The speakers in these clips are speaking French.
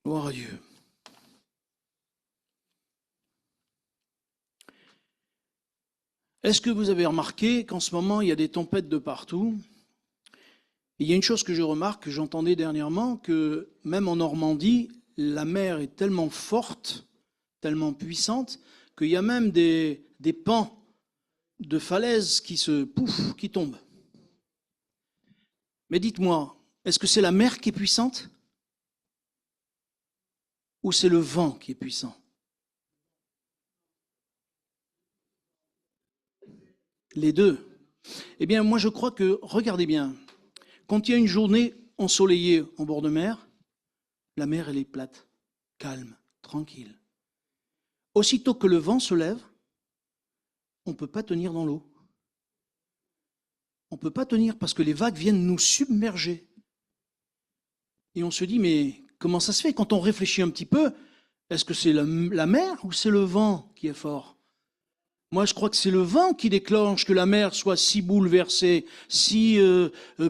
Gloire à Dieu. Est-ce que vous avez remarqué qu'en ce moment, il y a des tempêtes de partout? Il y a une chose que je remarque, que j'entendais dernièrement, que même en Normandie, la mer est tellement forte, tellement puissante, qu'il y a même des pans de falaises qui qui tombent. Mais dites-moi, est-ce que c'est la mer qui est puissante? Ou c'est le vent qui est puissant? Les deux. Eh bien, moi je crois que, regardez bien, quand il y a une journée ensoleillée en bord de mer, la mer elle est plate, calme, tranquille. Aussitôt que le vent se lève, on ne peut pas tenir dans l'eau. On ne peut pas tenir parce que les vagues viennent nous submerger. Et on se dit, mais comment ça se fait? Quand on réfléchit un petit peu, est-ce que c'est la mer ou c'est le vent qui est fort? Moi, je crois que c'est le vent qui déclenche que la mer soit si bouleversée, si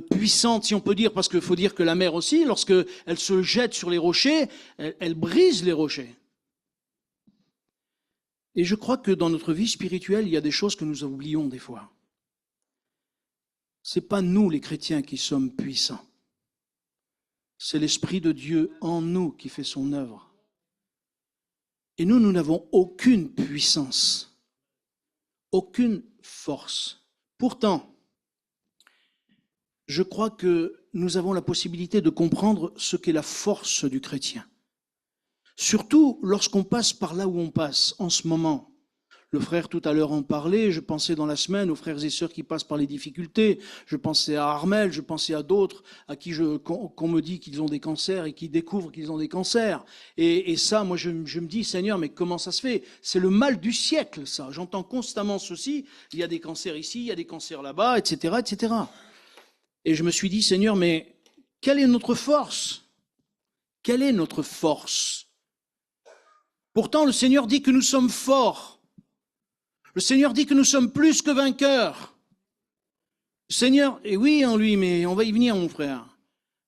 puissante, si on peut dire, parce qu'il faut dire que la mer aussi, lorsqu'elle se jette sur les rochers, elle brise les rochers. Et je crois que dans notre vie spirituelle, il y a des choses que nous oublions des fois. Ce n'est pas nous, les chrétiens, qui sommes puissants. C'est l'Esprit de Dieu en nous qui fait son œuvre. Et nous n'avons aucune puissance. Aucune force. Pourtant, je crois que nous avons la possibilité de comprendre ce qu'est la force du chrétien. Surtout lorsqu'on passe par là où on passe en ce moment. Le frère tout à l'heure en parlait, je pensais dans la semaine aux frères et sœurs qui passent par les difficultés, je pensais à Armel, je pensais à d'autres à qui qu'on me dit qu'ils ont des cancers et qui découvrent qu'ils ont des cancers. Et ça, moi je me dis, Seigneur, mais comment ça se fait? C'est le mal du siècle, ça. J'entends constamment ceci, il y a des cancers ici, il y a des cancers là-bas, etc., etc. Et je me suis dit, Seigneur, mais quelle est notre force? Quelle est notre force? Pourtant, le Seigneur dit que nous sommes forts. Le Seigneur dit que nous sommes plus que vainqueurs. Le Seigneur, et oui en lui, mais on va y venir mon frère.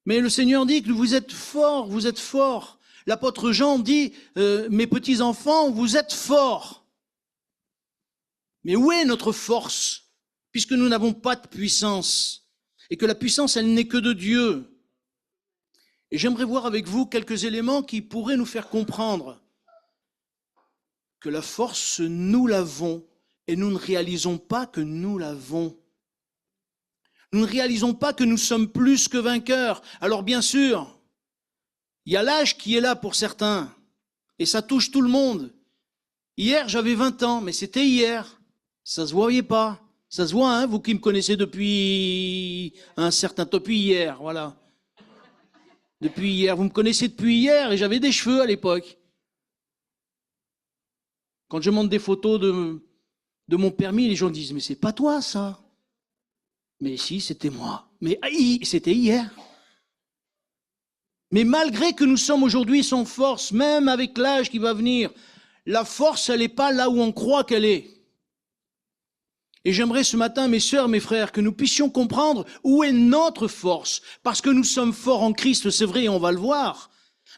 Mais le Seigneur dit que vous êtes forts, vous êtes forts. L'apôtre Jean dit, mes petits enfants, vous êtes forts. Mais où est notre force? Puisque nous n'avons pas de puissance. Et que la puissance, elle n'est que de Dieu. Et j'aimerais voir avec vous quelques éléments qui pourraient nous faire comprendre que la force, nous l'avons. Et nous ne réalisons pas que nous l'avons. Nous ne réalisons pas que nous sommes plus que vainqueurs. Alors bien sûr, il y a l'âge qui est là pour certains. Et ça touche tout le monde. Hier, j'avais 20 ans, mais c'était hier. Ça se voyait pas. Ça se voit, hein, vous qui me connaissez depuis un certain temps, depuis hier, voilà. Depuis hier, vous me connaissez depuis hier et j'avais des cheveux à l'époque. Quand je montre des photos de mon permis, les gens disent, mais c'est pas toi ça. Mais si, c'était moi. Mais c'était hier. Mais malgré que nous sommes aujourd'hui sans force, même avec l'âge qui va venir, la force, elle n'est pas là où on croit qu'elle est. Et j'aimerais ce matin, mes sœurs, mes frères, que nous puissions comprendre où est notre force. Parce que nous sommes forts en Christ, c'est vrai, on va le voir.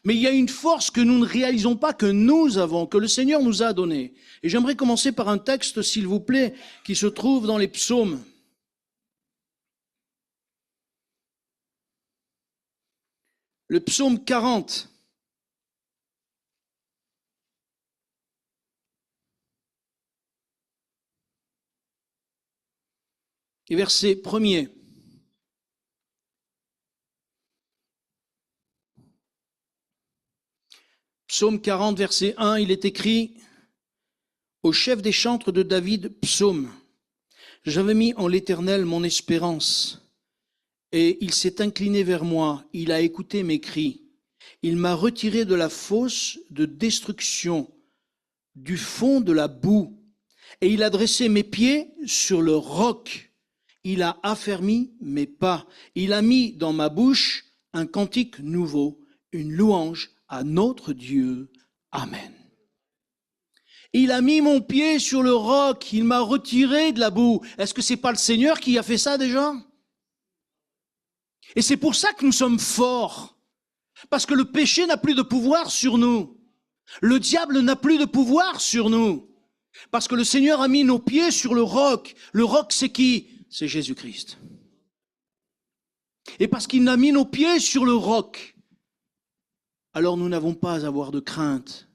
Mais il y a une force que nous ne réalisons pas, que nous avons, que le Seigneur nous a donnée. Et j'aimerais commencer par un texte, s'il vous plaît, qui se trouve dans les psaumes. Le psaume 40. Et verset 1er. Psaume 40, verset 1, il est écrit au chef des chantres de David, psaume. J'avais mis en l'Éternel mon espérance, et il s'est incliné vers moi, il a écouté mes cris. Il m'a retiré de la fosse de destruction, du fond de la boue, et il a dressé mes pieds sur le roc. Il a affermi mes pas. Il a mis dans ma bouche un cantique nouveau, une louange à notre Dieu. Amen. Il a mis mon pied sur le roc, il m'a retiré de la boue. Est-ce que c'est pas le Seigneur qui a fait ça déjà? Et c'est pour ça que nous sommes forts. Parce que le péché n'a plus de pouvoir sur nous. Le diable n'a plus de pouvoir sur nous. Parce que le Seigneur a mis nos pieds sur le roc. Le roc, c'est qui? C'est Jésus-Christ. Et parce qu'il a mis nos pieds sur le roc, alors nous n'avons pas à avoir de crainte.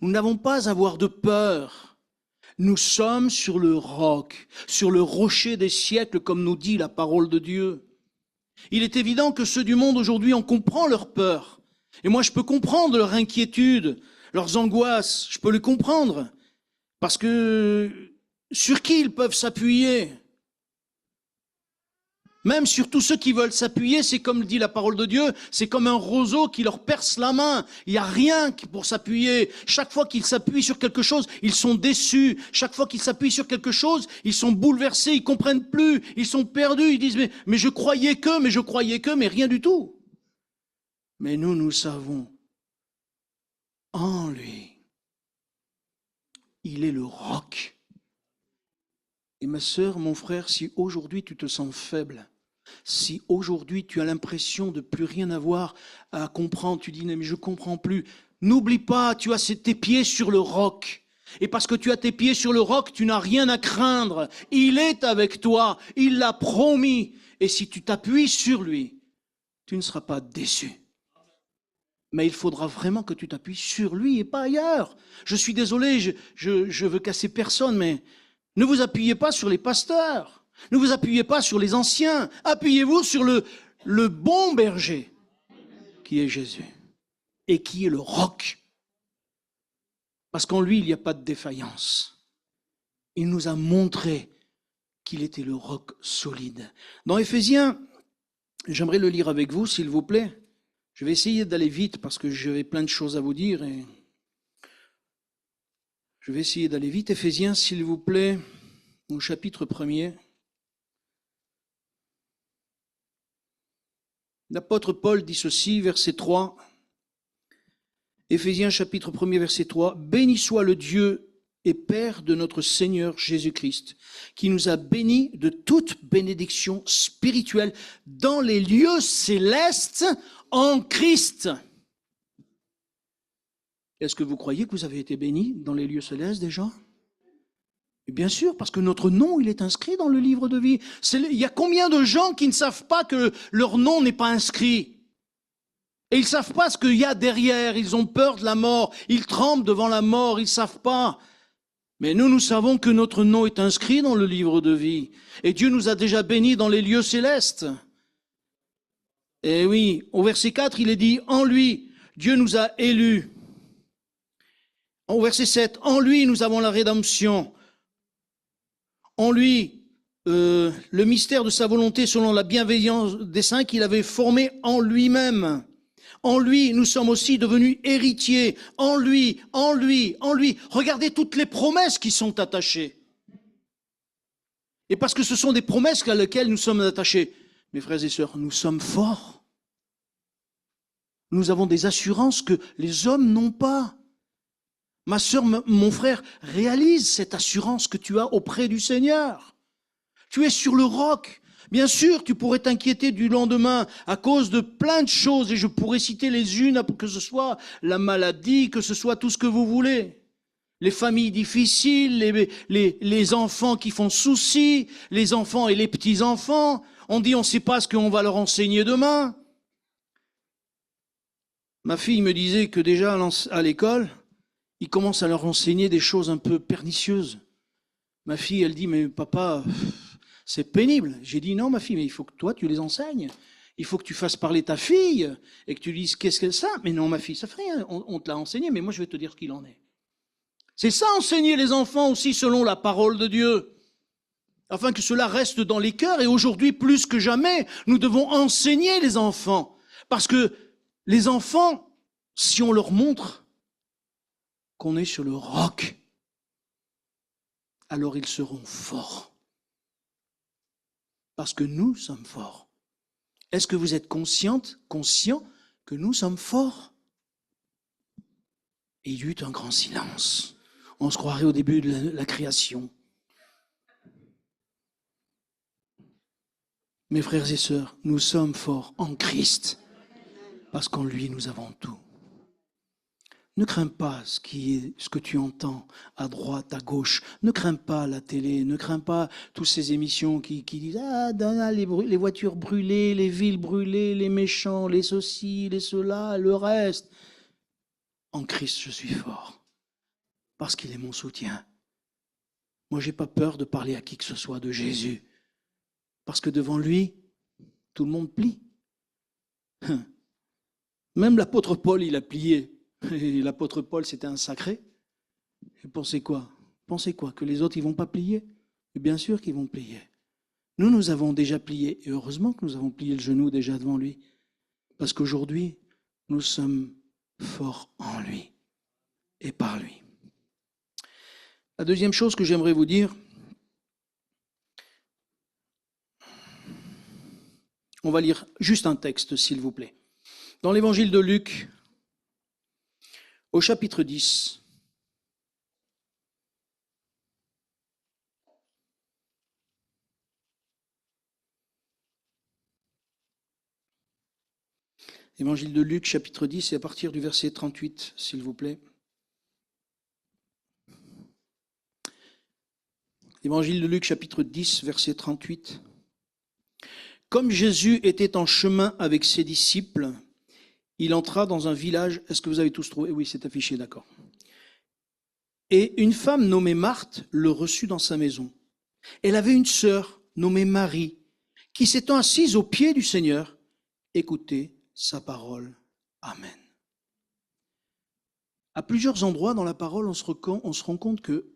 Nous n'avons pas à avoir de peur. Nous sommes sur le roc, sur le rocher des siècles, comme nous dit la parole de Dieu. Il est évident que ceux du monde aujourd'hui, on comprend leur peur. Et moi, je peux comprendre leur inquiétude, leurs angoisses, je peux les comprendre. Parce que sur qui ils peuvent s'appuyer? Même sur tous ceux qui veulent s'appuyer, c'est comme dit la parole de Dieu, c'est comme un roseau qui leur perce la main. Il n'y a rien pour s'appuyer. Chaque fois qu'ils s'appuient sur quelque chose, ils sont déçus. Chaque fois qu'ils s'appuient sur quelque chose, ils sont bouleversés, ils comprennent plus, ils sont perdus. Ils disent, mais je croyais que, mais rien du tout. Mais nous savons, en lui, il est le roc. Et ma sœur, mon frère, si aujourd'hui tu te sens faible, si aujourd'hui tu as l'impression de plus rien avoir à comprendre, tu dis, mais je ne comprends plus, n'oublie pas, tu as tes pieds sur le roc. Et parce que tu as tes pieds sur le roc, tu n'as rien à craindre. Il est avec toi, il l'a promis. Et si tu t'appuies sur lui, tu ne seras pas déçu. Mais il faudra vraiment que tu t'appuies sur lui et pas ailleurs. Je suis désolé, je veux casser personne, mais ne vous appuyez pas sur les pasteurs. Ne vous appuyez pas sur les anciens. Appuyez-vous sur le bon berger, qui est Jésus, et qui est le roc. Parce qu'en lui, il n'y a pas de défaillance. Il nous a montré qu'il était le roc solide. Dans Éphésiens, j'aimerais le lire avec vous, s'il vous plaît. Je vais essayer d'aller vite parce que j'avais plein de choses à vous dire. Et je vais essayer d'aller vite. Éphésiens, s'il vous plaît, au chapitre 1er. L'apôtre Paul dit ceci, verset 3. Éphésiens chapitre 1er, verset 3. « Béni soit le Dieu et Père de notre Seigneur Jésus-Christ, qui nous a bénis de toute bénédiction spirituelle dans les lieux célestes en Christ. » Est-ce que vous croyez que vous avez été bénis dans les lieux célestes déjà? Et bien sûr, parce que notre nom, il est inscrit dans le livre de vie. Il y a combien de gens qui ne savent pas que leur nom n'est pas inscrit? Et ils ne savent pas ce qu'il y a derrière, ils ont peur de la mort, ils tremblent devant la mort, ils ne savent pas. Mais nous savons que notre nom est inscrit dans le livre de vie. Et Dieu nous a déjà bénis dans les lieux célestes. Et oui, au verset 4, il est dit, en lui, Dieu nous a élus. Au verset 7, en lui, nous avons la rédemption. En lui, le mystère de sa volonté selon la bienveillance des saints qu'il avait formé en lui-même. En lui, nous sommes aussi devenus héritiers. En lui, en lui, en lui. Regardez toutes les promesses qui sont attachées. Et parce que ce sont des promesses à lesquelles nous sommes attachés, mes frères et sœurs, nous sommes forts. Nous avons des assurances que les hommes n'ont pas. Ma sœur, mon frère, réalise cette assurance que tu as auprès du Seigneur. Tu es sur le roc. Bien sûr, tu pourrais t'inquiéter du lendemain à cause de plein de choses, et je pourrais citer les unes, que ce soit la maladie, que ce soit tout ce que vous voulez. Les familles difficiles, les enfants qui font souci, les enfants et les petits-enfants. On dit on ne sait pas ce qu'on va leur enseigner demain. Ma fille me disait que déjà à l'école, ils commencent à leur enseigner des choses un peu pernicieuses. Ma fille, elle dit, mais papa, c'est pénible. J'ai dit, non, ma fille, mais il faut que toi, tu les enseignes. Il faut que tu fasses parler ta fille et que tu lui dises qu'est-ce que c'est ça. Mais non, ma fille, ça fait rien. On te l'a enseigné, mais moi, je vais te dire ce qu'il en est. C'est ça, enseigner les enfants aussi selon la parole de Dieu, afin que cela reste dans les cœurs. Et aujourd'hui, plus que jamais, nous devons enseigner les enfants. Parce que les enfants, si on leur montre qu'on est sur le roc, alors ils seront forts. Parce que nous sommes forts. Est-ce que vous êtes conscient que nous sommes forts? Et il y eut un grand silence. On se croirait au début de la création. Mes frères et sœurs, nous sommes forts en Christ. Parce qu'en lui, nous avons tout. Ne crains pas ce que tu entends à droite, à gauche. Ne crains pas la télé. Ne crains pas toutes ces émissions qui disent les voitures brûlées, les villes brûlées, les méchants, les ceci, les cela, le reste. En Christ, je suis fort. Parce qu'il est mon soutien. Moi, je n'ai pas peur de parler à qui que ce soit de Jésus. Parce que devant lui, tout le monde plie. Même l'apôtre Paul, il a plié. Et l'apôtre Paul, c'était un sacré. Et pensez quoi? Pensez quoi? Que les autres, ils ne vont pas plier? Et bien sûr qu'ils vont plier. Nous avons déjà plié. Et heureusement que nous avons plié le genou déjà devant lui. Parce qu'aujourd'hui, nous sommes forts en lui et par lui. La deuxième chose que j'aimerais vous dire, on va lire juste un texte, s'il vous plaît. Dans l'évangile de Luc, au chapitre 10, évangile de Luc, chapitre 10, et à partir du verset 38, s'il vous plaît. Évangile de Luc, chapitre 10, verset 38. Comme Jésus était en chemin avec ses disciples, il entra dans un village. Est-ce que vous avez tous trouvé? Oui, c'est affiché, d'accord. Et une femme nommée Marthe le reçut dans sa maison. Elle avait une sœur nommée Marie, qui s'étant assise aux pieds du Seigneur, écoutait sa parole. Amen. À plusieurs endroits dans la parole, on se rend compte que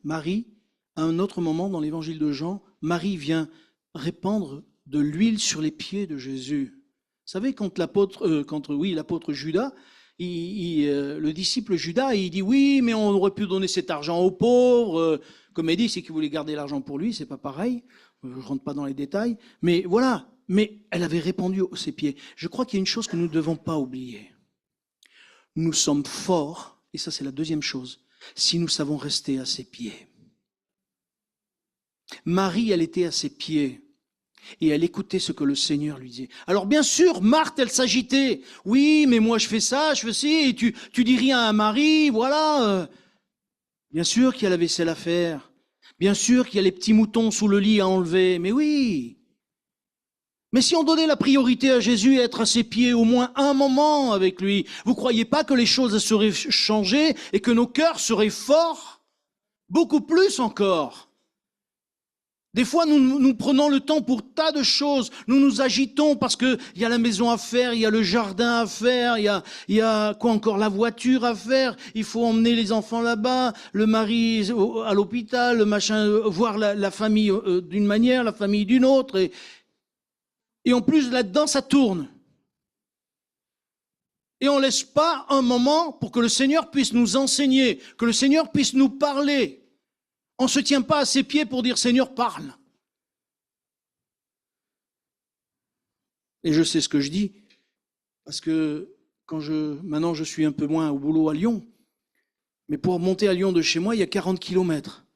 Marie, à un autre moment dans l'évangile de Jean, Marie vient répandre de l'huile sur les pieds de Jésus. Vous savez, quand l'apôtre Judas, le disciple Judas, il dit oui, mais on aurait pu donner cet argent aux pauvres. Comme il dit, c'est qu'il voulait garder l'argent pour lui, c'est pas pareil. Je ne rentre pas dans les détails, mais voilà. Mais elle avait répandu ses pieds. Je crois qu'il y a une chose que nous ne devons pas oublier. Nous sommes forts, et ça c'est la deuxième chose, si nous savons rester à ses pieds. Marie, elle était à ses pieds. Et elle écoutait ce que le Seigneur lui disait. Alors bien sûr, Marthe, elle s'agitait. Oui, mais moi je fais ça, je fais ci, et tu dis rien à Marie, voilà. Bien sûr qu'il y a la vaisselle à faire. Bien sûr qu'il y a les petits moutons sous le lit à enlever. Mais oui. Mais si on donnait la priorité à Jésus et être à ses pieds au moins un moment avec lui, vous croyez pas que les choses seraient changées et que nos cœurs seraient forts? Beaucoup plus encore. Des fois, nous prenons le temps pour tas de choses. Nous nous agitons parce qu'il y a la maison à faire, il y a le jardin à faire, il y a quoi encore, la voiture à faire. Il faut emmener les enfants là-bas, le mari à l'hôpital, le machin, voir la famille d'une manière, la famille d'une autre. Et en plus, là-dedans, ça tourne. Et on ne laisse pas un moment pour que le Seigneur puisse nous enseigner, que le Seigneur puisse nous parler. On ne se tient pas à ses pieds pour dire « Seigneur, parle ». Et je sais ce que je dis, parce que maintenant je suis un peu moins au boulot à Lyon, mais pour monter à Lyon de chez moi, il y a 40 kilomètres.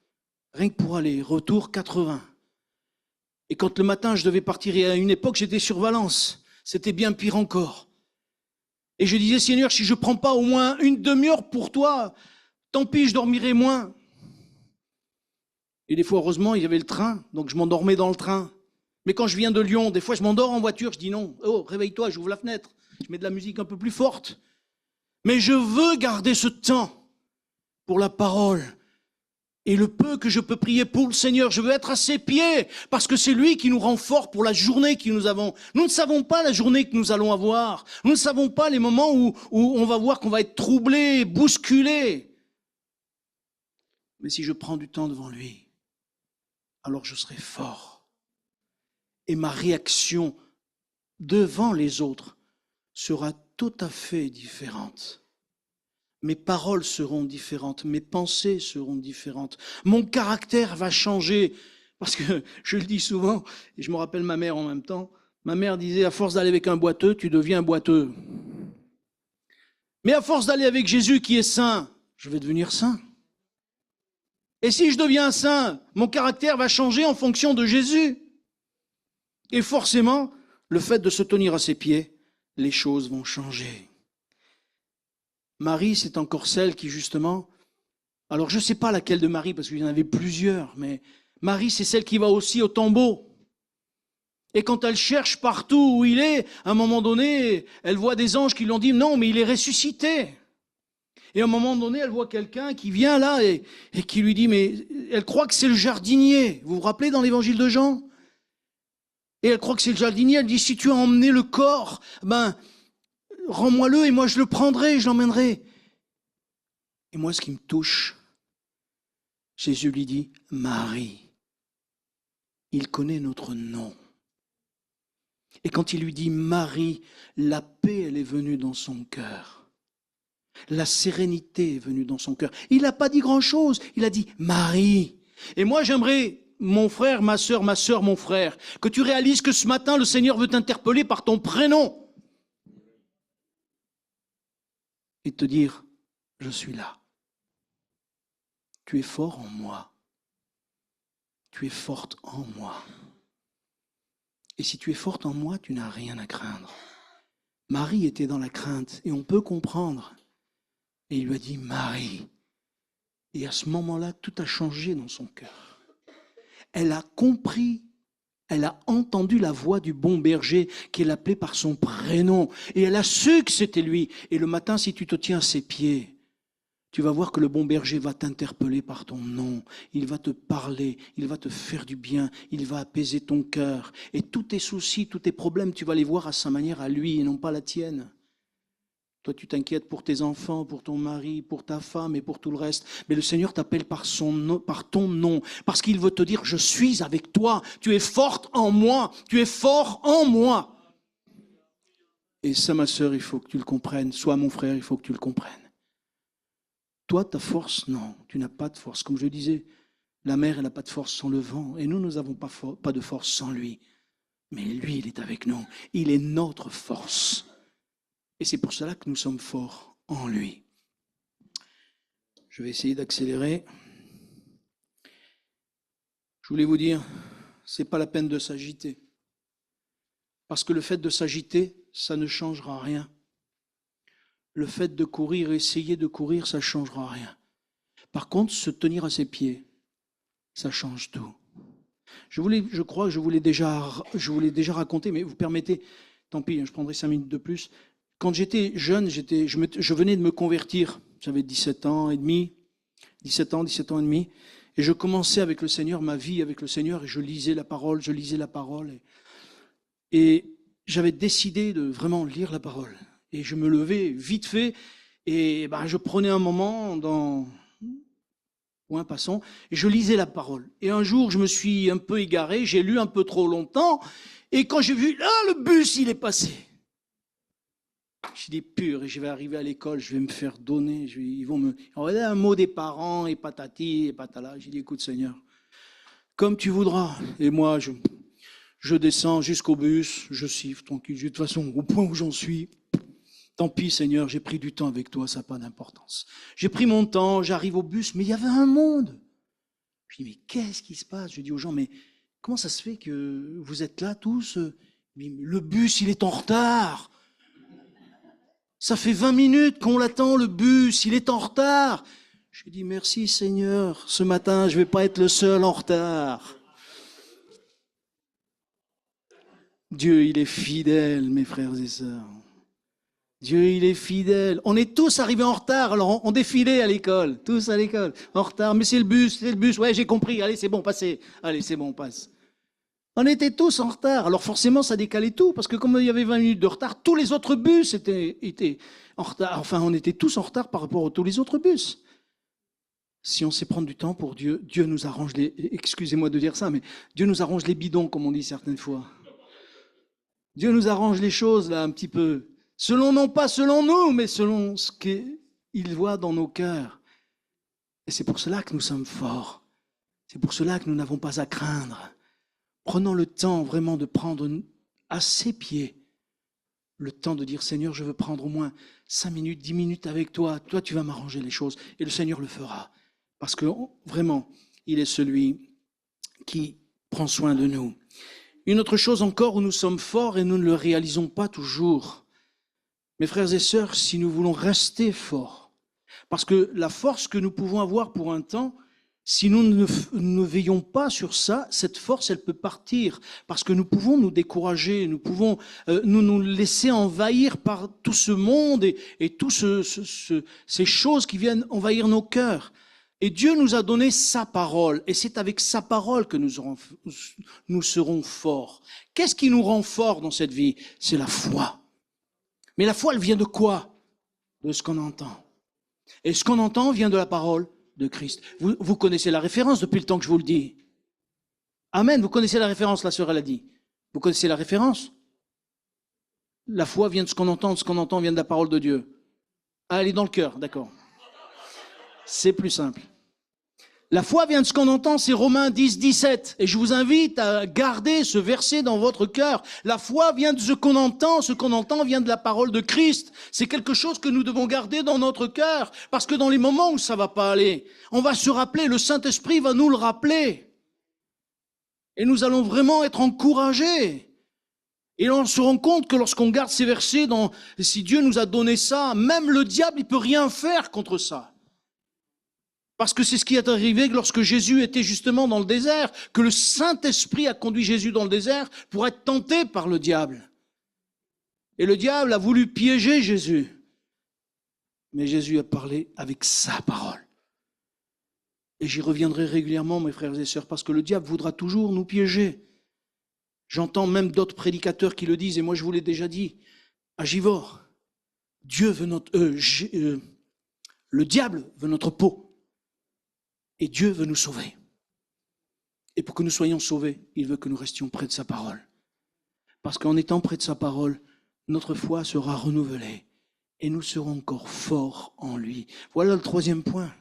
Rien que pour aller, retour 80. Et quand le matin je devais partir, et à une époque j'étais sur Valence, c'était bien pire encore. Et je disais « Seigneur, si je ne prends pas au moins une demi-heure pour toi, tant pis, je dormirai moins ». Et des fois, heureusement, il y avait le train, donc je m'endormais dans le train. Mais quand je viens de Lyon, des fois, je m'endors en voiture, je dis non, oh, réveille-toi, j'ouvre la fenêtre, je mets de la musique un peu plus forte. Mais je veux garder ce temps pour la parole. Et le peu que je peux prier pour le Seigneur, je veux être à ses pieds, parce que c'est lui qui nous rend forts pour la journée que nous avons. Nous ne savons pas la journée que nous allons avoir. Nous ne savons pas les moments où on va voir qu'on va être troublé, bousculé. Mais si je prends du temps devant lui, alors je serai fort. Et ma réaction devant les autres sera tout à fait différente. Mes paroles seront différentes, mes pensées seront différentes. Mon caractère va changer. Parce que je le dis souvent, et je me rappelle ma mère en même temps, ma mère disait, à force d'aller avec un boiteux, tu deviens boiteux. Mais à force d'aller avec Jésus qui est saint, je vais devenir saint. Et si je deviens saint, mon caractère va changer en fonction de Jésus. Et forcément, le fait de se tenir à ses pieds les choses vont changer. Marie, c'est encore celle qui, justement, alors je ne sais pas laquelle de Marie, parce qu'il y en avait plusieurs, mais Marie, c'est celle qui va aussi au tombeau. Et quand elle cherche partout où il est, à un moment donné, elle voit des anges qui lui ont dit « Non, mais il est ressuscité ». Et à un moment donné, elle voit quelqu'un qui vient là et qui lui dit « Mais elle croit que c'est le jardinier ». Vous vous rappelez dans l'évangile de Jean ? Et elle croit que c'est le jardinier. Elle dit « Si tu as emmené le corps, ben, rends-moi-le et moi je le prendrai, je l'emmènerai ». Et moi, ce qui me touche, Jésus lui dit « Marie ». Il connaît notre nom. Et quand il lui dit Marie, la paix, elle est venue dans son cœur. La sérénité est venue dans son cœur. Il n'a pas dit grand-chose. Il a dit Marie. Et moi, j'aimerais, mon frère, ma sœur, mon frère, que tu réalises que ce matin, le Seigneur veut t'interpeller par ton prénom. Et te dire, je suis là. Tu es fort en moi. Tu es forte en moi. Et si tu es forte en moi, tu n'as rien à craindre. Marie était dans la crainte, et on peut comprendre. Et il lui a dit, Marie. Et à ce moment-là, tout a changé dans son cœur. Elle a compris, elle a entendu la voix du bon berger qui l'appelait par son prénom. Et elle a su que c'était lui. Et le matin, si tu te tiens à ses pieds, tu vas voir que le bon berger va t'interpeller par ton nom. Il va te parler, il va te faire du bien, il va apaiser ton cœur. Et tous tes soucis, tous tes problèmes, tu vas les voir à sa manière, à lui, et non pas la tienne. Toi, tu t'inquiètes pour tes enfants, pour ton mari, pour ta femme et pour tout le reste. Mais le Seigneur t'appelle par ton nom, parce qu'il veut te dire, je suis avec toi, tu es forte en moi, tu es fort en moi. Et ça, ma sœur, il faut que tu le comprennes. Soit mon frère, il faut que tu le comprennes. Toi, ta force, non, tu n'as pas de force. Comme je disais, la mer, elle n'a pas de force sans le vent. Et nous n'avons pas de force sans lui. Mais lui, il est avec nous. Il est notre force. Et c'est pour cela que nous sommes forts en lui. Je vais essayer d'accélérer. Je voulais vous dire, ce n'est pas la peine de s'agiter. Parce que le fait de s'agiter, ça ne changera rien. Le fait de courir, essayer de courir, ça ne changera rien. Par contre, se tenir à ses pieds, ça change tout. Je crois que je vous l'ai déjà raconté, mais vous permettez, tant pis, je prendrai 5 minutes de plus. Quand j'étais jeune, je venais de me convertir. J'avais 17 ans et demi, 17 ans et demi. Et je commençais avec le Seigneur, ma vie avec le Seigneur, et je lisais la parole. Et j'avais décidé de vraiment lire la parole. Et je me levais vite fait, et je prenais un moment ou un passant, et je lisais la parole. Et un jour, je me suis un peu égaré, j'ai lu un peu trop longtemps, et quand j'ai vu, là, le bus, il est passé. J'ai dit, pur, et je vais arriver à l'école, je vais me faire donner, ils vont me envoyer un mot des parents, et patati, et patala. J'ai dit, écoute Seigneur, comme tu voudras. Et moi, je descends jusqu'au bus, je siffle, tranquille. De toute façon, au point où j'en suis, tant pis Seigneur, j'ai pris du temps avec toi, ça n'a pas d'importance. J'ai pris mon temps, j'arrive au bus, mais il y avait un monde. Je dis, mais qu'est-ce qui se passe? Je dis aux gens, mais comment ça se fait que vous êtes là tous? Le bus, il est en retard. Ça fait 20 minutes qu'on l'attend, le bus, il est en retard. Je dis, merci Seigneur, ce matin, je ne vais pas être le seul en retard. Dieu, il est fidèle, mes frères et sœurs. Dieu, il est fidèle. On est tous arrivés en retard, alors on défilait à l'école, tous à l'école, en retard. Mais c'est le bus, ouais, j'ai compris, allez, c'est bon, passez. Allez, c'est bon, on passe. On était tous en retard, alors forcément, ça décalait tout, parce que comme il y avait 20 minutes de retard, tous les autres bus étaient en retard. Enfin, on était tous en retard par rapport à tous les autres bus. Si on sait prendre du temps pour Dieu, Dieu nous arrange excusez-moi de dire ça, mais Dieu nous arrange les bidons, comme on dit certaines fois. Dieu nous arrange les choses, là, un petit peu. Non pas selon nous, mais selon ce qu'il voit dans nos cœurs. Et c'est pour cela que nous sommes forts. C'est pour cela que nous n'avons pas à craindre. Prenons le temps vraiment de prendre à ses pieds le temps de dire, Seigneur, je veux prendre au moins 5 minutes, 10 minutes avec toi. Toi, tu vas m'arranger les choses. Et le Seigneur le fera. Parce que vraiment, il est celui qui prend soin de nous. Une autre chose encore où nous sommes forts et nous ne le réalisons pas toujours, Mes frères et sœurs, si nous voulons rester forts, parce que la force que nous pouvons avoir pour un temps, si nous ne veillons pas sur ça, cette force, elle peut partir, parce que nous pouvons nous décourager, nous pouvons nous laisser envahir par tout ce monde et toutes ces choses qui viennent envahir nos cœurs. Et Dieu nous a donné sa parole, et c'est avec sa parole que nous serons forts. Qu'est-ce qui nous rend forts dans cette vie? C'est la foi. Mais la foi, elle vient de quoi? De ce qu'on entend. Et ce qu'on entend vient de la parole de Christ. Vous connaissez la référence depuis le temps que je vous le dis. Amen, vous connaissez la référence, la sœur, elle a dit. Vous connaissez la référence? La foi vient de ce qu'on entend vient de la parole de Dieu. Ah, elle est dans le cœur, d'accord. C'est plus simple. La foi vient de ce qu'on entend, c'est Romains 10, 17. Et je vous invite à garder ce verset dans votre cœur. La foi vient de ce qu'on entend vient de la parole de Christ. C'est quelque chose que nous devons garder dans notre cœur. Parce que dans les moments où ça va pas aller, on va se rappeler, le Saint-Esprit va nous le rappeler. Et nous allons vraiment être encouragés. Et on se rend compte que lorsqu'on garde ces versets, si Dieu nous a donné ça, même le diable, il peut rien faire contre ça. Parce que c'est ce qui est arrivé lorsque Jésus était justement dans le désert, que le Saint-Esprit a conduit Jésus dans le désert pour être tenté par le diable. Et le diable a voulu piéger Jésus. Mais Jésus a parlé avec sa parole. Et j'y reviendrai régulièrement, mes frères et sœurs, parce que le diable voudra toujours nous piéger. J'entends même d'autres prédicateurs qui le disent, et moi je vous l'ai déjà dit, à Givors, le diable veut notre peau. Et Dieu veut nous sauver. Et pour que nous soyons sauvés, il veut que nous restions près de sa parole. Parce qu'en étant près de sa parole, notre foi sera renouvelée et nous serons encore forts en lui. Voilà le troisième point.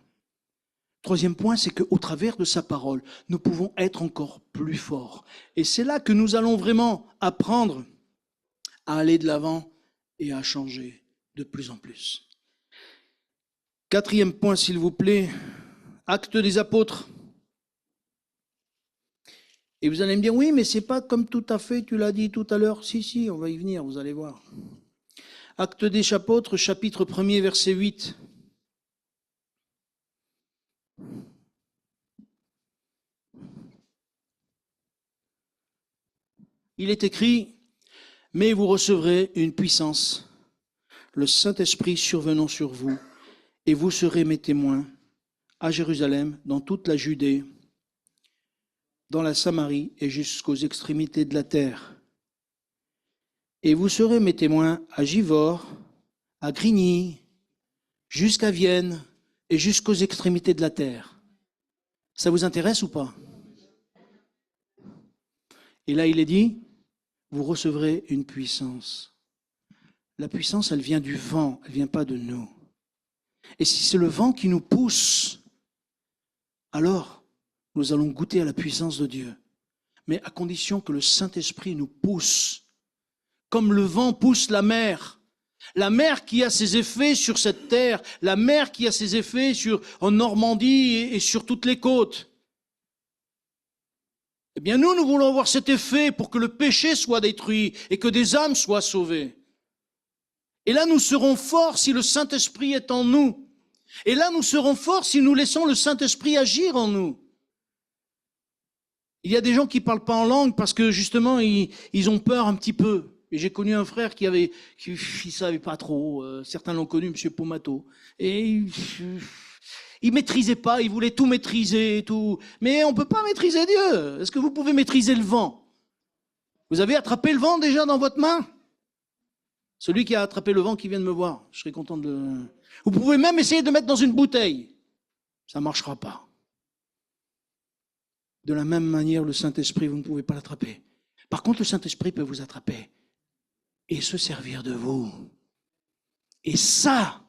Troisième point, c'est qu'au travers de sa parole, nous pouvons être encore plus forts. Et c'est là que nous allons vraiment apprendre à aller de l'avant et à changer de plus en plus. Quatrième point, s'il vous plaît. Actes des apôtres. Et vous allez me dire, oui, mais c'est pas comme tout à fait, tu l'as dit tout à l'heure. Si, on va y venir, vous allez voir. Actes des apôtres, chapitre 1er, verset 8. Il est écrit, mais vous recevrez une puissance, le Saint-Esprit survenant sur vous, et vous serez mes témoins à Jérusalem, dans toute la Judée, dans la Samarie et jusqu'aux extrémités de la terre. Et vous serez mes témoins à Givors, à Grigny, jusqu'à Vienne et jusqu'aux extrémités de la terre. Ça vous intéresse ou pas? Et là, il est dit, vous recevrez une puissance. La puissance, elle vient du vent, elle ne vient pas de nous. Et si c'est le vent qui nous pousse, alors nous allons goûter à la puissance de Dieu. Mais à condition que le Saint-Esprit nous pousse, comme le vent pousse la mer. La mer qui a ses effets sur cette terre, la mer qui a ses effets en Normandie et sur toutes les côtes. Eh bien nous voulons avoir cet effet pour que le péché soit détruit et que des âmes soient sauvées. Et là nous serons forts si le Saint-Esprit est en nous. Et là, nous serons forts si nous laissons le Saint-Esprit agir en nous. Il y a des gens qui ne parlent pas en langue parce que justement, ils ont peur un petit peu. Et j'ai connu un frère qui ne savait pas trop. Certains l'ont connu, M. Pomato. Et il maîtrisait pas, il voulait tout maîtriser et tout. Mais on ne peut pas maîtriser Dieu. Est-ce que vous pouvez maîtriser le vent? Vous avez attrapé le vent déjà dans votre main? Celui qui a attrapé le vent qui vient de me voir, je serais content de... Vous pouvez même essayer de mettre dans une bouteille. Ça ne marchera pas. De la même manière, le Saint-Esprit, vous ne pouvez pas l'attraper. Par contre, le Saint-Esprit peut vous attraper et se servir de vous. Et ça,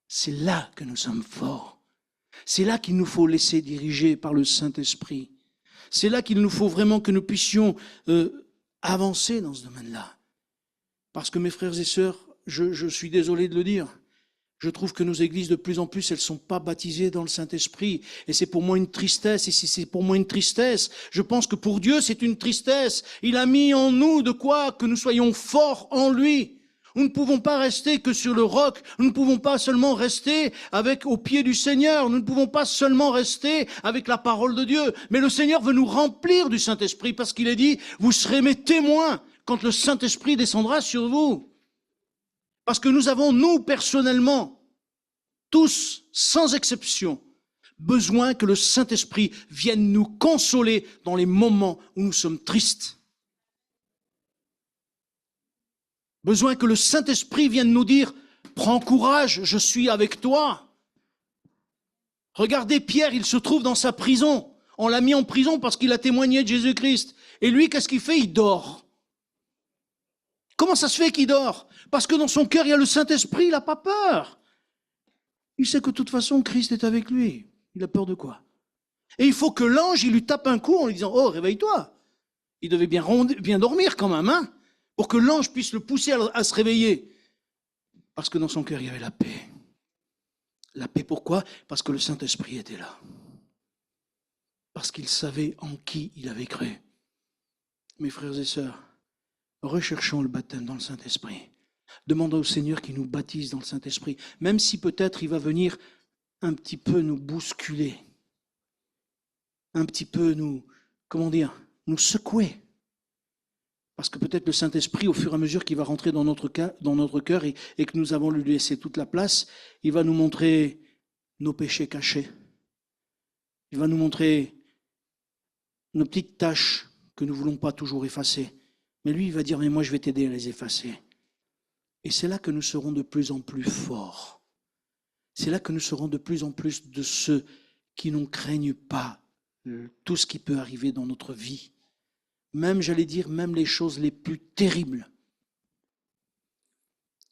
c'est là que nous sommes forts. C'est là qu'il nous faut laisser diriger par le Saint-Esprit. C'est là qu'il nous faut vraiment que nous puissions avancer dans ce domaine-là. Parce que mes frères et sœurs, je suis désolé de le dire, je trouve que nos églises de plus en plus, elles ne sont pas baptisées dans le Saint-Esprit. Et c'est pour moi une tristesse. Et si c'est pour moi une tristesse, je pense que pour Dieu, c'est une tristesse. Il a mis en nous de quoi que nous soyons forts en lui. Nous ne pouvons pas rester que sur le roc. Nous ne pouvons pas seulement rester au pied du Seigneur. Nous ne pouvons pas seulement rester avec la parole de Dieu. Mais le Seigneur veut nous remplir du Saint-Esprit parce qu'il est dit, vous serez mes témoins quand le Saint-Esprit descendra sur vous. Parce que nous avons, nous, personnellement, tous, sans exception, besoin que le Saint-Esprit vienne nous consoler dans les moments où nous sommes tristes. Besoin que le Saint-Esprit vienne nous dire, prends courage, je suis avec toi. Regardez Pierre, il se trouve dans sa prison. On l'a mis en prison parce qu'il a témoigné de Jésus-Christ. Et lui, qu'est-ce qu'il fait? Il dort. Comment ça se fait qu'il dort? Parce que dans son cœur, il y a le Saint-Esprit, il n'a pas peur. Il sait que de toute façon, Christ est avec lui. Il a peur de quoi? Et il faut que l'ange, il lui tape un coup en lui disant, oh, réveille-toi. Il devait bien dormir quand même, hein, pour que l'ange puisse le pousser à se réveiller. Parce que dans son cœur, il y avait la paix. La paix, pourquoi? Parce que le Saint-Esprit était là. Parce qu'il savait en qui il avait cru. Mes frères et sœurs, recherchons le baptême dans le Saint-Esprit. Demandons au Seigneur qu'il nous baptise dans le Saint-Esprit, même si peut-être il va venir un petit peu nous bousculer, un petit peu nous secouer. Parce que peut-être le Saint-Esprit, au fur et à mesure qu'il va rentrer dans notre cœur et que nous avons lui laissé toute la place, il va nous montrer nos péchés cachés. Il va nous montrer nos petites tâches que nous ne voulons pas toujours effacer. Mais lui, il va dire, mais moi, je vais t'aider à les effacer. Et c'est là que nous serons de plus en plus forts. C'est là que nous serons de plus en plus de ceux qui n'en craignent pas tout ce qui peut arriver dans notre vie. Même, j'allais dire, même les choses les plus terribles.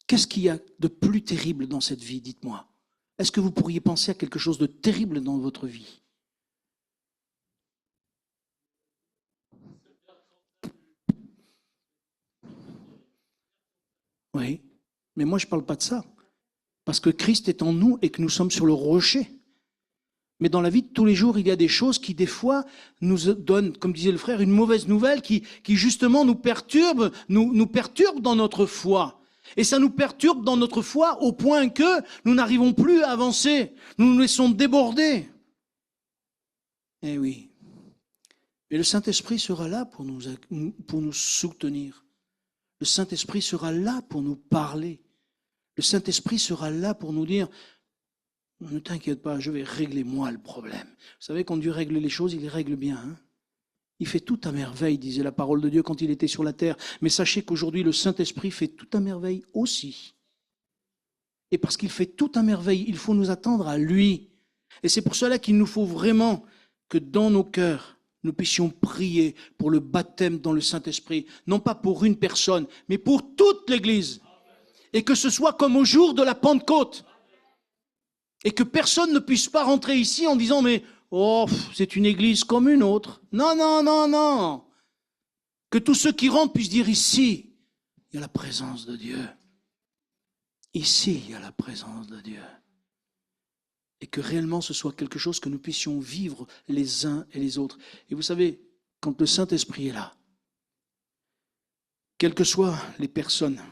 Qu'est-ce qu'il y a de plus terrible dans cette vie, dites-moi? Est-ce que vous pourriez penser à quelque chose de terrible dans votre vie? Oui, mais moi je ne parle pas de ça. Parce que Christ est en nous et que nous sommes sur le rocher. Mais dans la vie de tous les jours, il y a des choses qui, des fois, nous donnent, comme disait le frère, une mauvaise nouvelle qui justement nous perturbe dans notre foi. Et ça nous perturbe dans notre foi au point que nous n'arrivons plus à avancer. Nous nous laissons déborder. Eh oui. Et le Saint-Esprit sera là pour nous soutenir. Le Saint-Esprit sera là pour nous parler. Le Saint-Esprit sera là pour nous dire, ne t'inquiète pas, je vais régler moi le problème. Vous savez, quand Dieu règle les choses, il les règle bien. Hein? Il fait tout à merveille, disait la parole de Dieu quand il était sur la terre. Mais sachez qu'aujourd'hui, le Saint-Esprit fait tout à merveille aussi. Et parce qu'il fait tout à merveille, il faut nous attendre à lui. Et c'est pour cela qu'il nous faut vraiment que dans nos cœurs, nous puissions prier pour le baptême dans le Saint-Esprit. Non pas pour une personne, mais pour toute l'Église. Et que ce soit comme au jour de la Pentecôte. Et que personne ne puisse pas rentrer ici en disant, mais oh, c'est une église comme une autre. Non, non, non, non. Que tous ceux qui rentrent puissent dire, ici, il y a la présence de Dieu. Ici, il y a la présence de Dieu. Et que réellement ce soit quelque chose que nous puissions vivre les uns et les autres. Et vous savez, quand le Saint-Esprit est là, quelles que soient les personnes,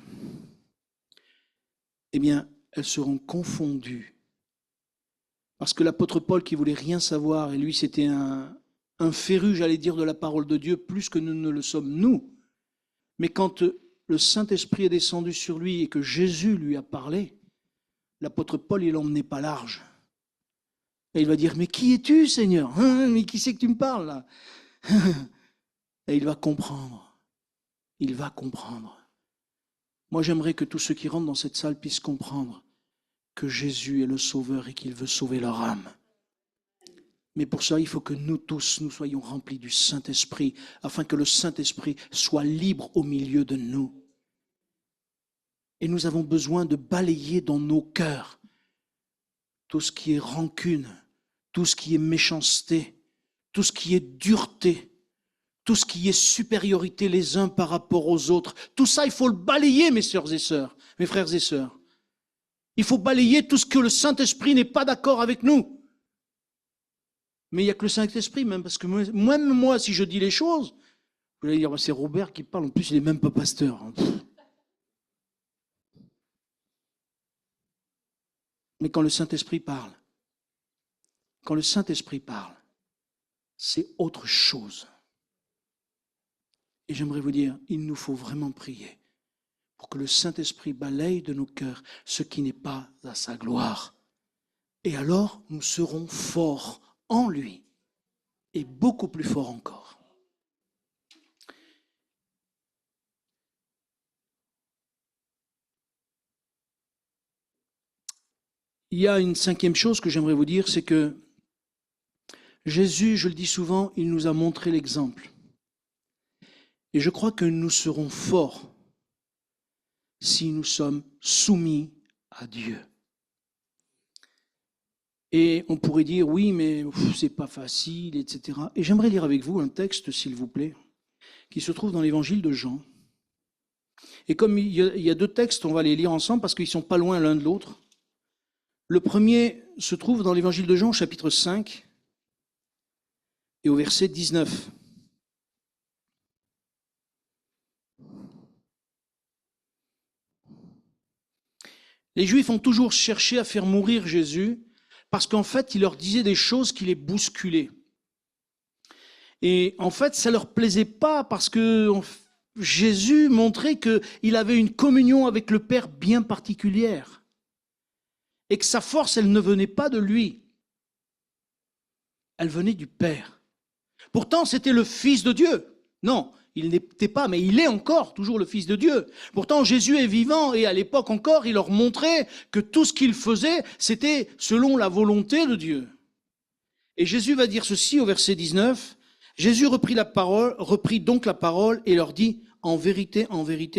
eh bien, elles seront confondues. Parce que l'apôtre Paul qui voulait rien savoir, et lui c'était un féru, j'allais dire, de la parole de Dieu, plus que nous ne le sommes nous. Mais quand le Saint-Esprit est descendu sur lui et que Jésus lui a parlé, l'apôtre Paul, il l'emmenait pas large. Et il va dire, mais qui es-tu, Seigneur? Mais qui c'est que tu me parles là? Et il va comprendre. Il va comprendre. Moi, j'aimerais que tous ceux qui rentrent dans cette salle puissent comprendre que Jésus est le Sauveur et qu'il veut sauver leur âme. Mais pour ça, il faut que nous tous, nous soyons remplis du Saint-Esprit, afin que le Saint-Esprit soit libre au milieu de nous. Et nous avons besoin de balayer dans nos cœurs tout ce qui est rancune, tout ce qui est méchanceté, tout ce qui est dureté, tout ce qui est supériorité les uns par rapport aux autres. Tout ça, il faut le balayer, mes sœurs et sœurs, mes frères et sœurs. Il faut balayer tout ce que le Saint-Esprit n'est pas d'accord avec nous. Mais il n'y a que le Saint-Esprit, même, parce que même moi, si je dis les choses, vous allez dire, c'est Robert qui parle, en plus il n'est même pas pasteur. Mais quand le Saint-Esprit parle, c'est autre chose. Et j'aimerais vous dire, il nous faut vraiment prier pour que le Saint-Esprit balaye de nos cœurs ce qui n'est pas à sa gloire. Et alors, nous serons forts en lui et beaucoup plus forts encore. Il y a une cinquième chose que j'aimerais vous dire, c'est que Jésus, je le dis souvent, il nous a montré l'exemple. Et je crois que nous serons forts si nous sommes soumis à Dieu. Et on pourrait dire, oui, mais c'est pas facile, etc. Et j'aimerais lire avec vous un texte, s'il vous plaît, qui se trouve dans l'évangile de Jean. Et comme il y a deux textes, on va les lire ensemble parce qu'ils ne sont pas loin l'un de l'autre. Le premier se trouve dans l'évangile de Jean, chapitre 5, et au verset 19. Les Juifs ont toujours cherché à faire mourir Jésus parce qu'en fait, il leur disait des choses qui les bousculaient. Et en fait, ça ne leur plaisait pas parce que Jésus montrait qu'il avait une communion avec le Père bien particulière et que sa force, elle ne venait pas de lui. Elle venait du Père. Pourtant, c'était le Fils de Dieu. Non, il n'était pas, mais il est encore toujours le Fils de Dieu. Pourtant, Jésus est vivant et à l'époque encore, il leur montrait que tout ce qu'il faisait, c'était selon la volonté de Dieu. Et Jésus va dire ceci au verset 19. Jésus reprit donc la parole et leur dit, en vérité,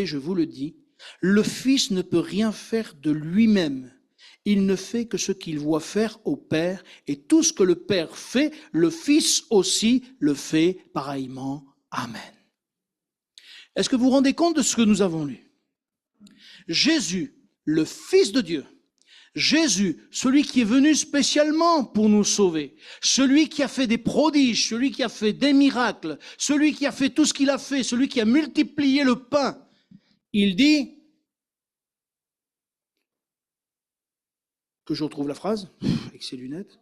je vous le dis, le Fils ne peut rien faire de lui-même. Il ne fait que ce qu'il voit faire au Père, et tout ce que le Père fait, le Fils aussi le fait pareillement. Amen. Est-ce que vous vous rendez compte de ce que nous avons lu? Jésus, le Fils de Dieu, Jésus, celui qui est venu spécialement pour nous sauver, celui qui a fait des prodiges, celui qui a fait des miracles, celui qui a fait tout ce qu'il a fait, celui qui a multiplié le pain, il dit, que je retrouve la phrase, avec ses lunettes.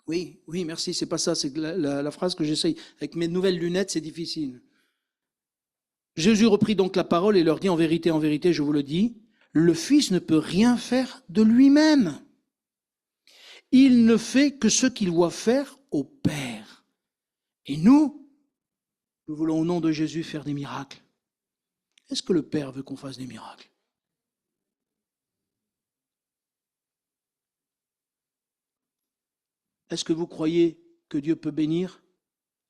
Oui, merci, c'est pas ça, c'est la phrase que j'essaye. Avec mes nouvelles lunettes, c'est difficile. Jésus reprit donc la parole et leur dit, en vérité, je vous le dis, le Fils ne peut rien faire de lui-même. Il ne fait que ce qu'il voit faire au Père. Et nous voulons au nom de Jésus faire des miracles. Est-ce que le Père veut qu'on fasse des miracles? Est-ce que vous croyez que Dieu peut bénir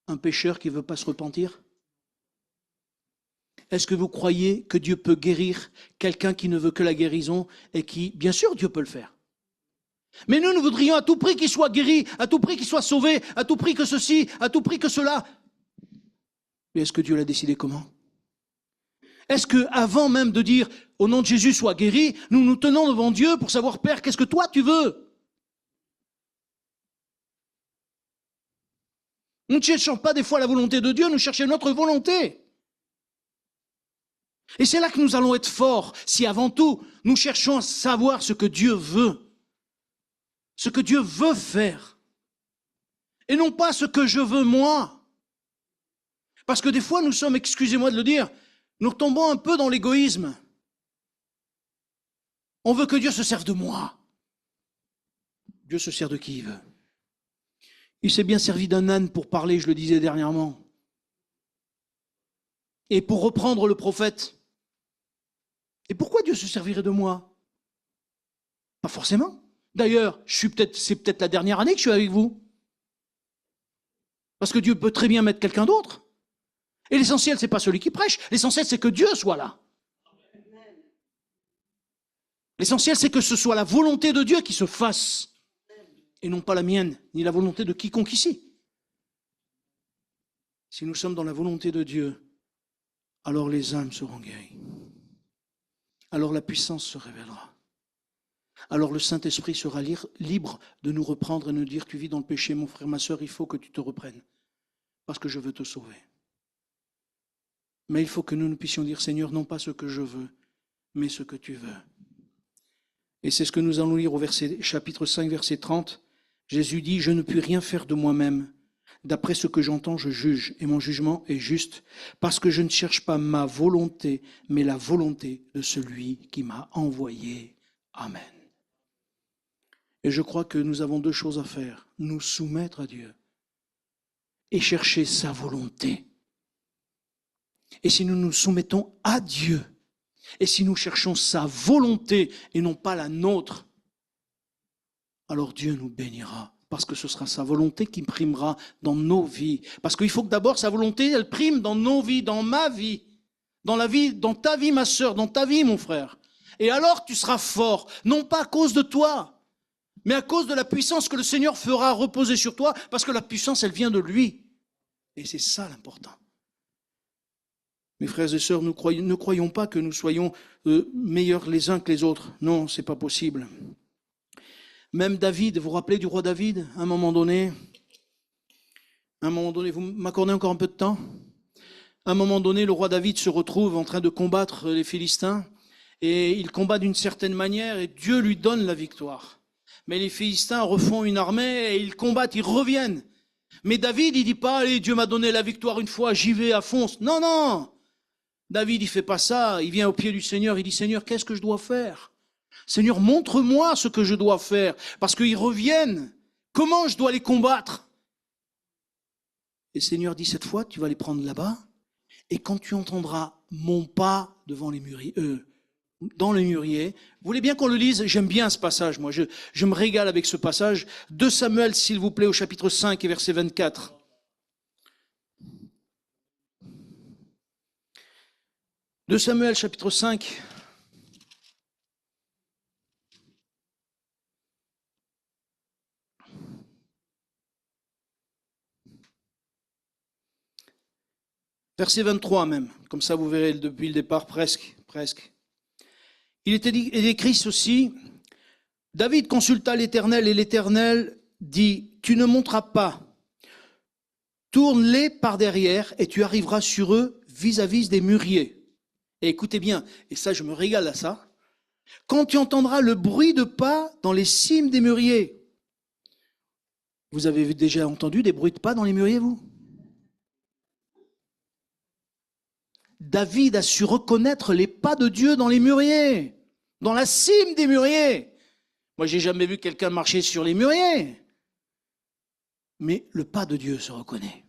un pécheur qui ne veut pas se repentir? Est-ce que vous croyez que Dieu peut guérir quelqu'un qui ne veut que la guérison et qui, bien sûr, Dieu peut le faire. Mais nous voudrions à tout prix qu'il soit guéri, à tout prix qu'il soit sauvé, à tout prix que ceci, à tout prix que cela. Mais est-ce que Dieu l'a décidé comment? Est-ce que, avant même de dire au nom de Jésus sois guéri, nous nous tenons devant Dieu pour savoir, Père, qu'est-ce que toi tu veux? Nous ne cherchons pas des fois la volonté de Dieu, nous cherchons notre volonté. Et c'est là que nous allons être forts, si avant tout, nous cherchons à savoir ce que Dieu veut. Ce que Dieu veut faire. Et non pas ce que je veux moi. Parce que des fois, nous sommes, excusez-moi de le dire, nous retombons un peu dans l'égoïsme. On veut que Dieu se serve de moi. Dieu se sert de qui il veut. Il s'est bien servi d'un âne pour parler, je le disais dernièrement. Et pour reprendre le prophète. Et pourquoi Dieu se servirait de moi? Pas forcément. D'ailleurs, c'est peut-être la dernière année que je suis avec vous. Parce que Dieu peut très bien mettre quelqu'un d'autre. Et l'essentiel, ce n'est pas celui qui prêche. L'essentiel, c'est que Dieu soit là. L'essentiel, c'est que ce soit la volonté de Dieu qui se fasse. Et non pas la mienne, ni la volonté de quiconque ici. Si nous sommes dans la volonté de Dieu, alors les âmes seront guéries. Alors la puissance se révélera. Alors le Saint-Esprit sera libre de nous reprendre et nous dire, tu vis dans le péché, mon frère, ma sœur, il faut que tu te reprennes, parce que je veux te sauver. Mais il faut que nous puissions dire, Seigneur, non pas ce que je veux, mais ce que tu veux. Et c'est ce que nous allons lire au chapitre 5, verset 30. Jésus dit, « Je ne puis rien faire de moi-même. D'après ce que j'entends, je juge, et mon jugement est juste, parce que je ne cherche pas ma volonté, mais la volonté de celui qui m'a envoyé. Amen. » Et je crois que nous avons deux choses à faire. Nous soumettre à Dieu et chercher sa volonté. Et si nous nous soumettons à Dieu, et si nous cherchons sa volonté et non pas la nôtre, alors Dieu nous bénira. Parce que ce sera sa volonté qui primera dans nos vies. Parce qu'il faut que d'abord sa volonté, elle prime dans nos vies, dans ma vie, dans ta vie, ma sœur, dans ta vie, mon frère. Et alors tu seras fort, non pas à cause de toi, mais à cause de la puissance que le Seigneur fera reposer sur toi, parce que la puissance, elle vient de lui. Et c'est ça l'important. Mes frères et sœurs, ne croyons pas que nous soyons meilleurs les uns que les autres. Non, c'est pas possible. Même David, vous vous rappelez du roi David, à un moment donné, vous m'accordez encore un peu de temps? À un moment donné, le roi David se retrouve en train de combattre les Philistins, et il combat d'une certaine manière, et Dieu lui donne la victoire. Mais les Philistins refont une armée, et ils combattent, ils reviennent. Mais David, il dit pas, allez, Dieu m'a donné la victoire une fois, j'y vais à fond. Non, non. David, il fait pas ça, il vient au pied du Seigneur, il dit, Seigneur, qu'est-ce que je dois faire? Seigneur, montre-moi ce que je dois faire, parce qu'ils reviennent. Comment je dois les combattre? Et le Seigneur dit, cette fois, tu vas les prendre là-bas, et quand tu entendras mon pas devant les mûriers, dans les mûriers, vous voulez bien qu'on le lise? J'aime bien ce passage, moi, je me régale avec ce passage. 2 Samuel, s'il vous plaît, au chapitre 5 et verset 24. 2 Samuel, chapitre 5. Verset 23 même, comme ça vous verrez depuis le départ presque. Il est écrit ceci, David consulta l'Éternel et l'Éternel dit, tu ne monteras pas, tourne-les par derrière et tu arriveras sur eux vis-à-vis des mûriers. Et écoutez bien, et ça je me régale à ça, quand tu entendras le bruit de pas dans les cimes des mûriers. Vous avez déjà entendu des bruits de pas dans les mûriers, vous? David a su reconnaître les pas de Dieu dans les mûriers, dans la cime des mûriers. Moi, j'ai jamais vu quelqu'un marcher sur les mûriers. Mais le pas de Dieu se reconnaît.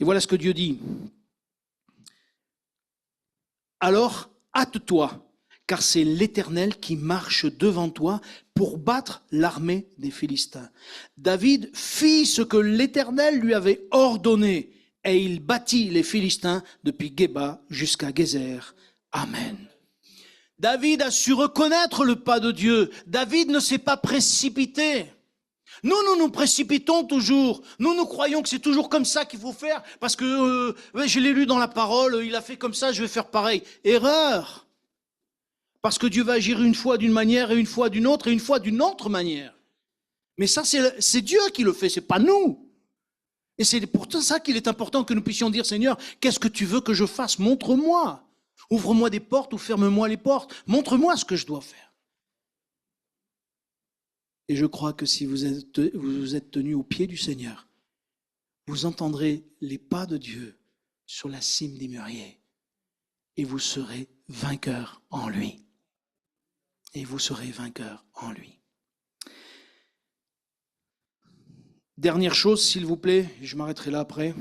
Et voilà ce que Dieu dit. Alors, hâte-toi, car c'est l'Éternel qui marche devant toi pour battre l'armée des Philistins. David fit ce que l'Éternel lui avait ordonné. Et il battit les Philistins depuis Géba jusqu'à Gézer. Amen. David a su reconnaître le pas de Dieu. David ne s'est pas précipité. Nous nous précipitons toujours. Nous croyons que c'est toujours comme ça qu'il faut faire parce que je l'ai lu dans la parole, il a fait comme ça, je vais faire pareil. Erreur. Parce que Dieu va agir une fois d'une manière et une fois d'une autre et une fois d'une autre manière. Mais ça, c'est Dieu qui le fait, c'est pas nous. Et c'est pour ça qu'il est important que nous puissions dire, Seigneur, qu'est-ce que tu veux que je fasse? Montre-moi. Ouvre-moi des portes ou ferme-moi les portes. Montre-moi ce que je dois faire. Et je crois que si vous êtes tenus au pied du Seigneur, vous entendrez les pas de Dieu sur la cime des mûriers. Et vous serez vainqueurs en lui. Et vous serez vainqueurs en lui. Dernière chose, s'il vous plaît, je m'arrêterai là après.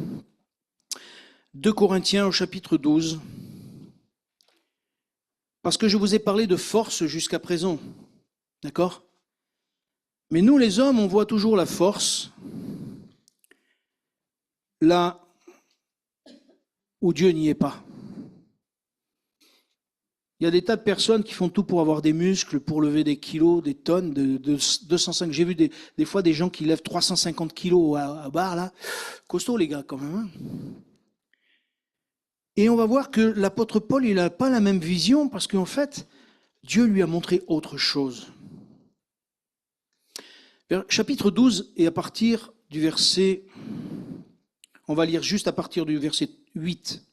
2 Corinthiens au chapitre 12. Parce que je vous ai parlé de force jusqu'à présent. D'accord? Mais nous, les hommes, on voit toujours la force là où Dieu n'y est pas. Il y a des tas de personnes qui font tout pour avoir des muscles, pour lever des kilos, des tonnes, de 205. J'ai vu des fois des gens qui lèvent 350 kilos à barre, là. Costaud, les gars, quand même. Hein. Et on va voir que l'apôtre Paul, il n'a pas la même vision parce qu'en fait, Dieu lui a montré autre chose. Chapitre 12, et à partir du verset, on va lire juste à partir du verset 8.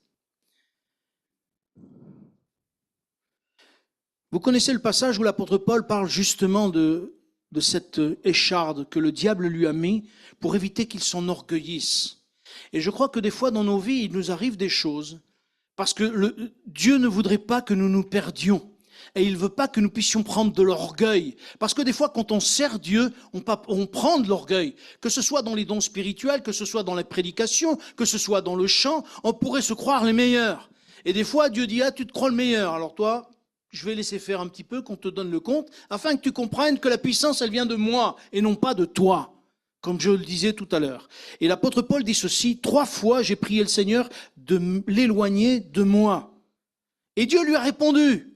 Vous connaissez le passage où l'apôtre Paul parle justement de cette écharde que le diable lui a mis pour éviter qu'il s'enorgueillisse. Et je crois que des fois dans nos vies, il nous arrive des choses parce que Dieu ne voudrait pas que nous nous perdions. Et il ne veut pas que nous puissions prendre de l'orgueil. Parce que des fois, quand on sert Dieu, on prend de l'orgueil. Que ce soit dans les dons spirituels, que ce soit dans la prédication, que ce soit dans le chant, on pourrait se croire les meilleurs. Et des fois, Dieu dit, ah, tu te crois le meilleur. Alors toi, je vais laisser faire un petit peu, qu'on te donne le compte, afin que tu comprennes que la puissance, elle vient de moi et non pas de toi, comme je le disais tout à l'heure. Et l'apôtre Paul dit ceci, 3 fois j'ai prié le Seigneur de l'éloigner de moi. Et Dieu lui a répondu.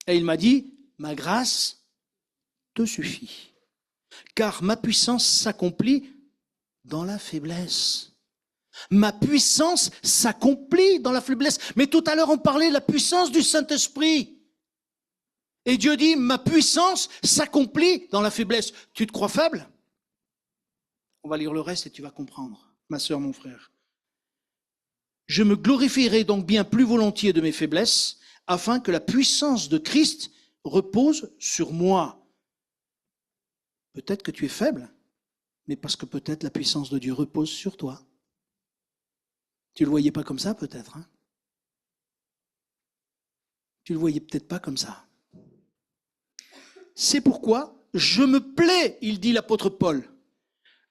Et il m'a dit, ma grâce te suffit, car ma puissance s'accomplit dans la faiblesse. Ma puissance s'accomplit dans la faiblesse. Mais tout à l'heure, on parlait de la puissance du Saint-Esprit. Et Dieu dit, ma puissance s'accomplit dans la faiblesse. Tu te crois faible? On va lire le reste et tu vas comprendre, ma sœur, mon frère. Je me glorifierai donc bien plus volontiers de mes faiblesses, afin que la puissance de Christ repose sur moi. Peut-être que tu es faible, mais parce que peut-être la puissance de Dieu repose sur toi. Tu ne le voyais pas comme ça, peut-être, hein? Tu ne le voyais peut-être pas comme ça. C'est pourquoi je me plais, il dit l'apôtre Paul,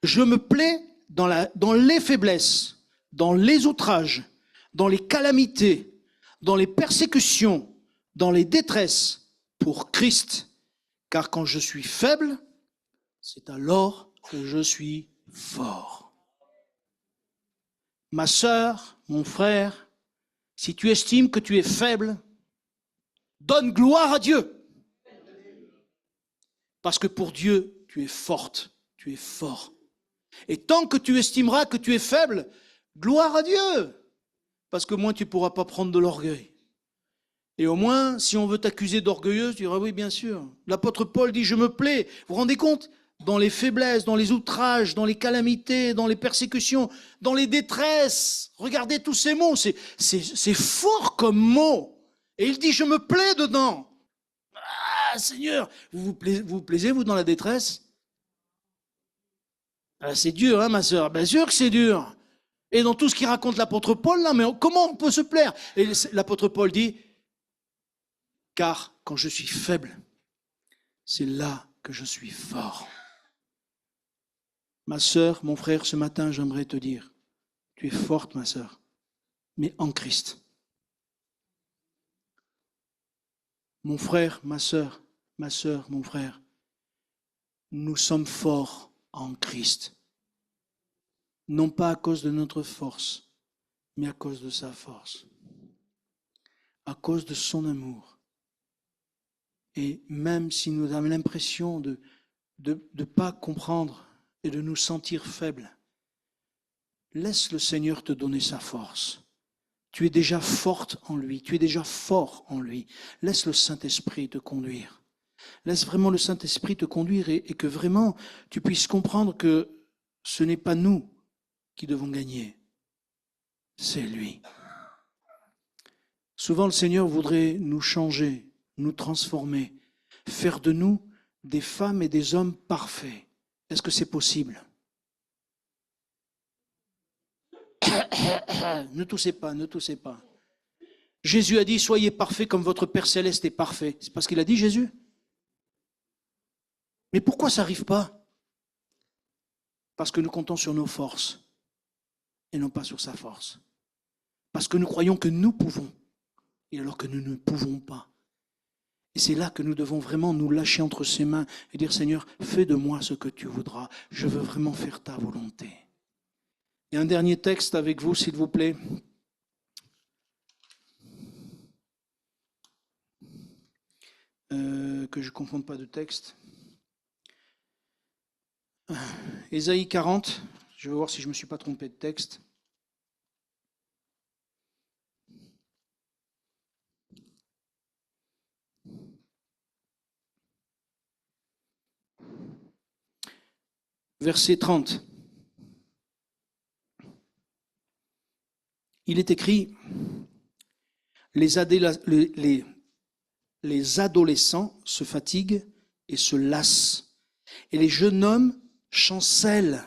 je me plais dans les faiblesses, dans les outrages, dans les calamités, dans les persécutions, dans les détresses, pour Christ. Car quand je suis faible, c'est alors que je suis fort. Ma sœur, mon frère, si tu estimes que tu es faible, donne gloire à Dieu. Parce que pour Dieu, tu es forte, tu es fort. Et tant que tu estimeras que tu es faible, gloire à Dieu. Parce que moins tu ne pourras pas prendre de l'orgueil. Et au moins, si on veut t'accuser d'orgueilleuse, tu diras oui, bien sûr. L'apôtre Paul dit, je me plais. Vous vous rendez compte? Dans les faiblesses, dans les outrages, dans les calamités, dans les persécutions, dans les détresses. Regardez tous ces mots, c'est fort comme mots. Et il dit, je me plais dedans. Ah, Seigneur, vous vous plaisez, vous, dans la détresse? Ah, c'est dur, hein, ma sœur? Bien sûr que c'est dur. Et dans tout ce qu'il raconte l'apôtre Paul, là, mais comment on peut se plaire? Et l'apôtre Paul dit, car quand je suis faible, c'est là que je suis fort. Ma sœur, mon frère, ce matin, j'aimerais te dire, tu es forte, ma sœur, mais en Christ. Mon frère, ma sœur, mon frère, nous sommes forts en Christ. Non pas à cause de notre force, mais à cause de sa force. À cause de son amour. Et même si nous avons l'impression de ne pas comprendre et de nous sentir faibles, laisse le Seigneur te donner sa force. Tu es déjà forte en lui, tu es déjà fort en lui. Laisse le Saint-Esprit te conduire. Laisse vraiment le Saint-Esprit te conduire et que vraiment tu puisses comprendre que ce n'est pas nous qui devons gagner, c'est lui. Souvent le Seigneur voudrait nous changer, nous transformer, faire de nous des femmes et des hommes parfaits. Est-ce que c'est possible? Ne toussez pas, ne toussez pas. Jésus a dit, soyez parfaits comme votre Père Céleste est parfait. C'est parce qu'il a dit, Jésus. Mais pourquoi ça n'arrive pas? Parce que nous comptons sur nos forces et non pas sur sa force. Parce que nous croyons que nous pouvons, et alors que nous ne pouvons pas. Et c'est là que nous devons vraiment nous lâcher entre ses mains et dire, Seigneur, fais de moi ce que tu voudras. Je veux vraiment faire ta volonté. Et un dernier texte avec vous, s'il vous plaît. Que je ne confonde pas de texte. Ésaïe 40, je vais voir si je ne me suis pas trompé de texte. Verset 30. Il est écrit, les les adolescents se fatiguent et se lassent, et les jeunes hommes chancellent.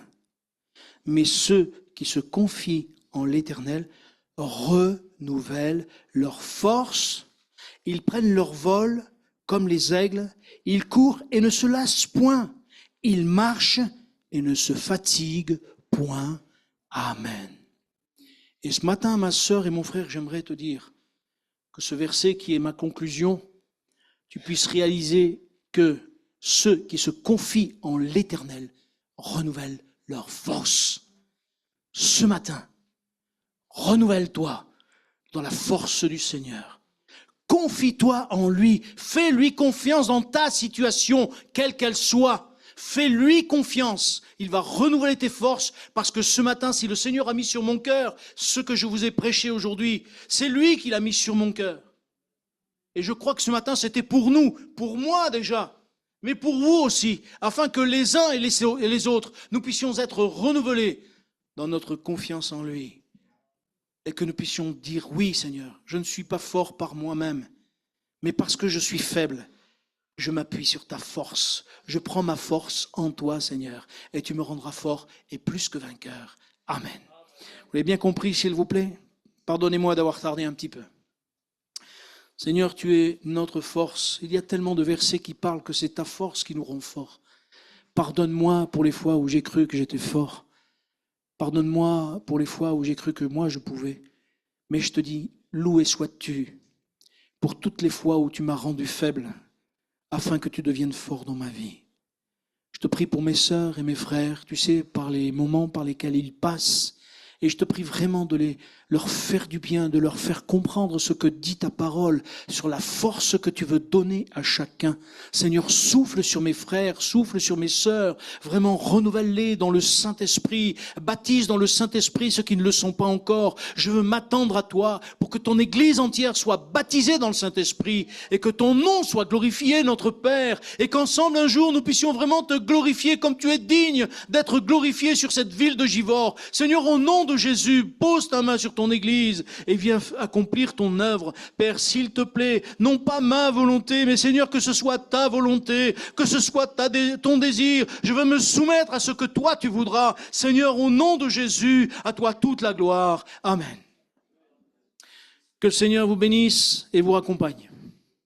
Mais ceux qui se confient en l'Éternel renouvellent leur force. Ils prennent leur vol comme les aigles. Ils courent et ne se lassent point. Ils marchent et ne se fatiguent point. Amen. Et ce matin, ma sœur et mon frère, j'aimerais te dire que ce verset qui est ma conclusion, tu puisses réaliser que ceux qui se confient en l'Éternel renouvellent leur force. Ce matin, renouvelle-toi dans la force du Seigneur. Confie-toi en lui. Fais-lui confiance dans ta situation, quelle qu'elle soit. Fais-lui confiance. Il va renouveler tes forces parce que ce matin, si le Seigneur a mis sur mon cœur ce que je vous ai prêché aujourd'hui, c'est lui qui l'a mis sur mon cœur. Et je crois que ce matin, c'était pour nous, pour moi déjà, mais pour vous aussi, afin que les uns et les autres, nous puissions être renouvelés dans notre confiance en lui. Et que nous puissions dire, oui Seigneur, je ne suis pas fort par moi-même, mais parce que je suis faible, je m'appuie sur ta force. Je prends ma force en toi, Seigneur, et tu me rendras fort et plus que vainqueur. Amen. Vous l'avez bien compris, s'il vous plaît? Pardonnez-moi d'avoir tardé un petit peu. Seigneur, tu es notre force. Il y a tellement de versets qui parlent que c'est ta force qui nous rend forts. Pardonne-moi pour les fois où j'ai cru que j'étais fort. Pardonne-moi pour les fois où j'ai cru que moi je pouvais. Mais je te dis, loué sois-tu pour toutes les fois où tu m'as rendu faible, afin que tu deviennes fort dans ma vie. Je te prie pour mes sœurs et mes frères, tu sais, par les moments par lesquels ils passent, et je te prie vraiment de leur faire du bien, de leur faire comprendre ce que dit ta parole, sur la force que tu veux donner à chacun. Seigneur, souffle sur mes frères, souffle sur mes sœurs, vraiment renouvelle-les dans le Saint-Esprit, baptise dans le Saint-Esprit ceux qui ne le sont pas encore. Je veux m'attendre à toi pour que ton Église entière soit baptisée dans le Saint-Esprit et que ton nom soit glorifié, notre Père, et qu'ensemble un jour nous puissions vraiment te glorifier comme tu es digne d'être glorifié sur cette ville de Givors. Seigneur, au nom de Jésus, pose ta main sur ton Église et viens accomplir ton œuvre. Père, s'il te plaît, non pas ma volonté, mais Seigneur, que ce soit ta volonté, que ce soit ton désir. Je veux me soumettre à ce que toi tu voudras. Seigneur, au nom de Jésus, à toi toute la gloire. Amen. Que le Seigneur vous bénisse et vous accompagne.